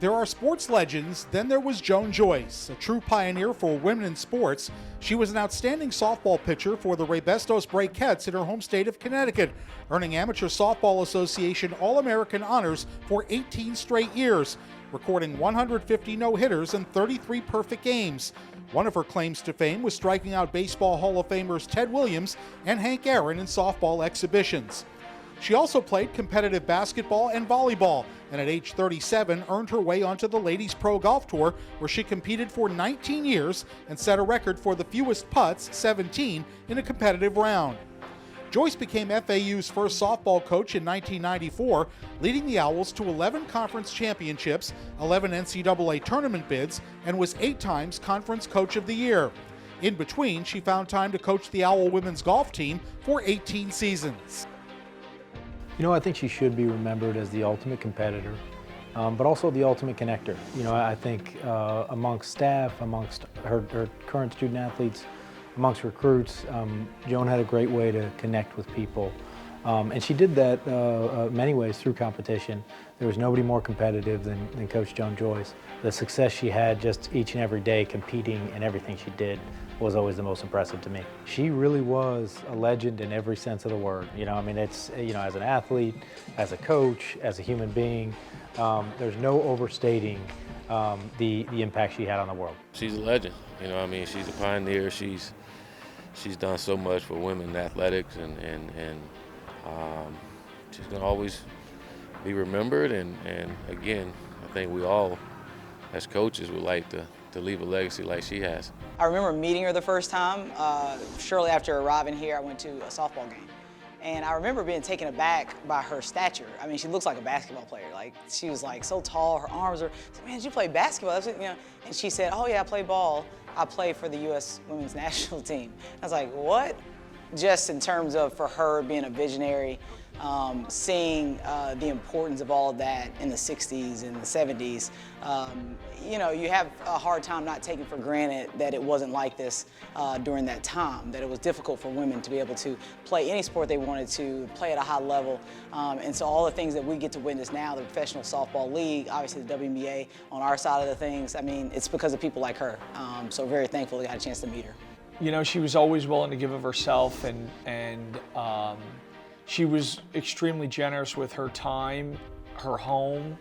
There are sports legends, then there was Joan Joyce, a true pioneer for women in sports. She was an outstanding softball pitcher for the Rebestos Brakettes in her home state of Connecticut, earning Amateur Softball Association All-American honors for 18 straight years, recording 150 no-hitters and 33 perfect games. One of her claims to fame was striking out Baseball Hall of Famers Ted Williams and Hank Aaron in softball exhibitions. She also played competitive basketball and volleyball, and at age 37 earned her way onto the Ladies Pro Golf Tour, where she competed for 19 years and set a record for the fewest putts, 17, in a competitive round. Joyce became FAU's first softball coach in 1994, leading the Owls to 11 conference championships, 11 NCAA tournament bids, and was 8 times Conference Coach of the Year. In between, she found time to coach the Owl women's golf team for 18 seasons. You know, I think she should be remembered as the ultimate competitor, but also the ultimate connector. You know, I think amongst staff, amongst her current student athletes, amongst recruits, Joan had a great way to connect with people. And she did that many ways through competition. There was nobody more competitive than Coach Joan Joyce. The success she had just each and every day competing in everything she did was always the most impressive to me. She really was a legend in every sense of the word. You know, I mean, it's, you know, as an athlete, as a coach, as a human being, there's no overstating the impact she had on the world. She's a legend. You know, I mean, she's a pioneer. She's done so much for women in athletics, and she's gonna always be remembered. And again, I think we all, as coaches, would like to leave a legacy like she has. I remember meeting her the first time. Shortly after arriving here, I went to a softball game. And I remember being taken aback by her stature. I mean, she looks like a basketball player. Like, she was like so tall, her arms were, I said, man, did you play basketball? That's what, you know. And she said, oh yeah, I play ball. I play for the U.S. women's national team. I was like, what? Just in terms of, for her being a visionary, seeing the importance of all of that in the 60s and the 70s, you know, you have a hard time not taking for granted that it wasn't like this during that time, that it was difficult for women to be able to play any sport they wanted to, play at a high level. And so all the things that we get to witness now, the Professional Softball League, obviously the WNBA on our side of the things, I mean, it's because of people like her. So very thankful I got a chance to meet her. You know, she was always willing to give of herself, and she was extremely generous with her time, her home,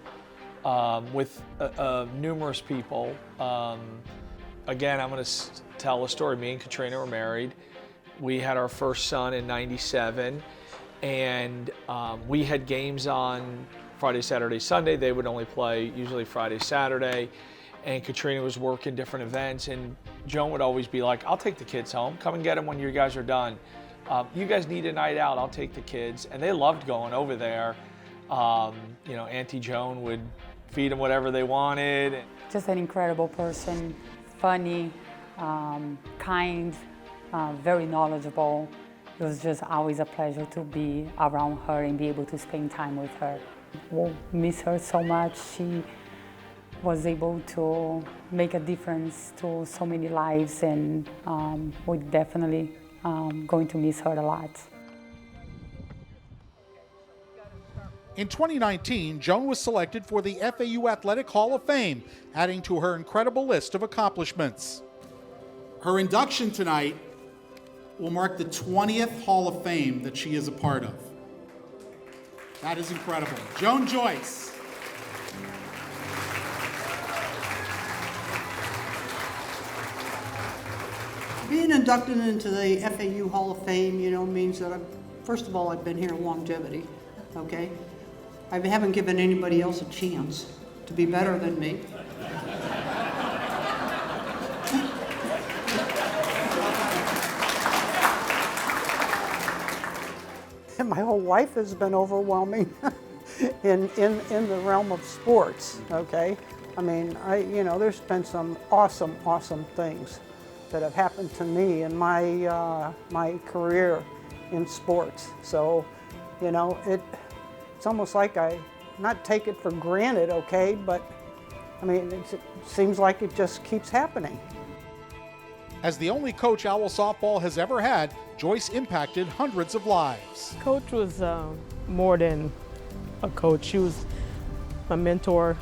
with numerous people. Again, I'm going to tell a story. Me and Katrina were married. We had our first son in '97, and we had games on Friday, Saturday, Sunday. They would only play usually Friday, Saturday. And Katrina was working different events, and Joan would always be like, I'll take the kids home. Come and get them when you guys are done. You guys need a night out, I'll take the kids. And they loved going over there. You know, Auntie Joan would feed them whatever they wanted. Just an incredible person, funny, kind, very knowledgeable. It was just always a pleasure to be around her and be able to spend time with her. We'll miss her so much. She was able to make a difference to so many lives, and we're definitely going to miss her a lot. In 2019, Joan was selected for the FAU Athletic Hall of Fame, adding to her incredible list of accomplishments. Her induction tonight will mark the 20th Hall of Fame that she is a part of. That is incredible. Joan Joyce. Being inducted into the FAU Hall of Fame, you know, means that first of all, I've been here longevity, okay? I haven't given anybody else a chance to be better than me. And my whole life has been overwhelming in the realm of sports, okay? I mean, you know, there's been some awesome things that have happened to me in my my career in sports. So, you know, it's almost like I not take it for granted, okay, but I mean, it seems like it just keeps happening. As the only coach Owl softball has ever had, Joyce impacted hundreds of lives. Coach was more than a coach. She was a mentor,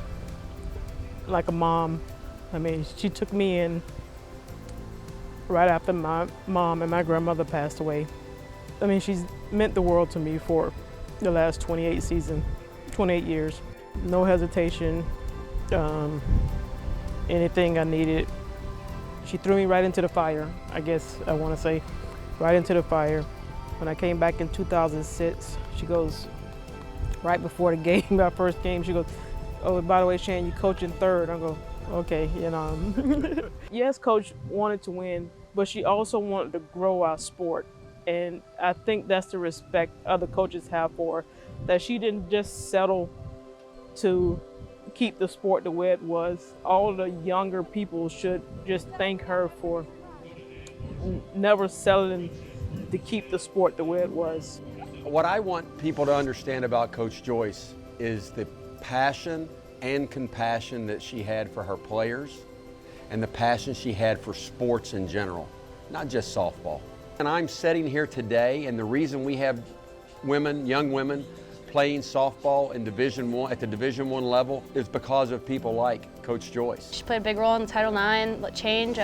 like a mom. I mean, she took me in right after my mom and my grandmother passed away. I mean, she's meant the world to me for the last 28 years. No hesitation, anything I needed. She threw me right into the fire, I guess I want to say, right into the fire. When I came back in 2006, she goes, right before the game, our first game, she goes, "Oh, by the way, Shan, you coaching third." I go, "Okay, you know." Yes, Coach wanted to win, but she also wanted to grow our sport. And I think that's the respect other coaches have for her, that she didn't just settle to keep the sport the way it was. All the younger people should just thank her for never settling to keep the sport the way it was. What I want people to understand about Coach Joyce is the passion and compassion that she had for her players and the passion she had for sports in general, not just softball. And I'm sitting here today, and the reason we have women, young women, playing softball in at the Division I level is because of people like Coach Joyce. She played a big role in Title IX change.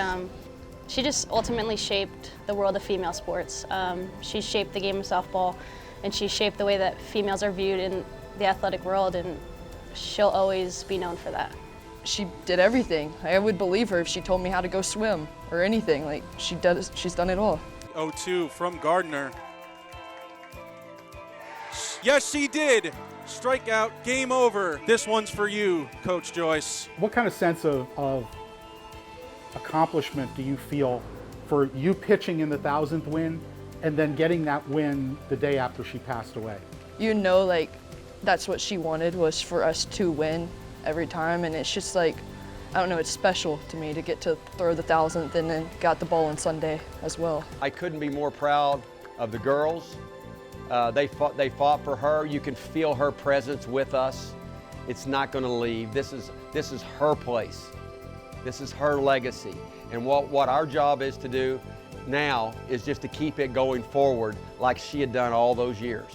She just ultimately shaped the world of female sports. She shaped the game of softball, and she shaped the way that females are viewed in the athletic world, and she'll always be known for that. She did everything. I would believe her if she told me how to go swim or anything. Like, she's done it all. 0-2 from Gardner. Yes, she did. Strikeout, game over. This one's for you, Coach Joyce. What kind of sense of accomplishment do you feel for you pitching in the 1,000th win and then getting that win the day after she passed away? You know, like, that's what she wanted, was for us to win every time, and it's just like, I don't know, it's special to me to get to throw the 1,000th and then got the ball on Sunday as well. I couldn't be more proud of the girls. They fought for her. You can feel her presence with us. It's not going to leave. This is her place. This is her legacy. And what our job is to do now is just to keep it going forward like she had done all those years.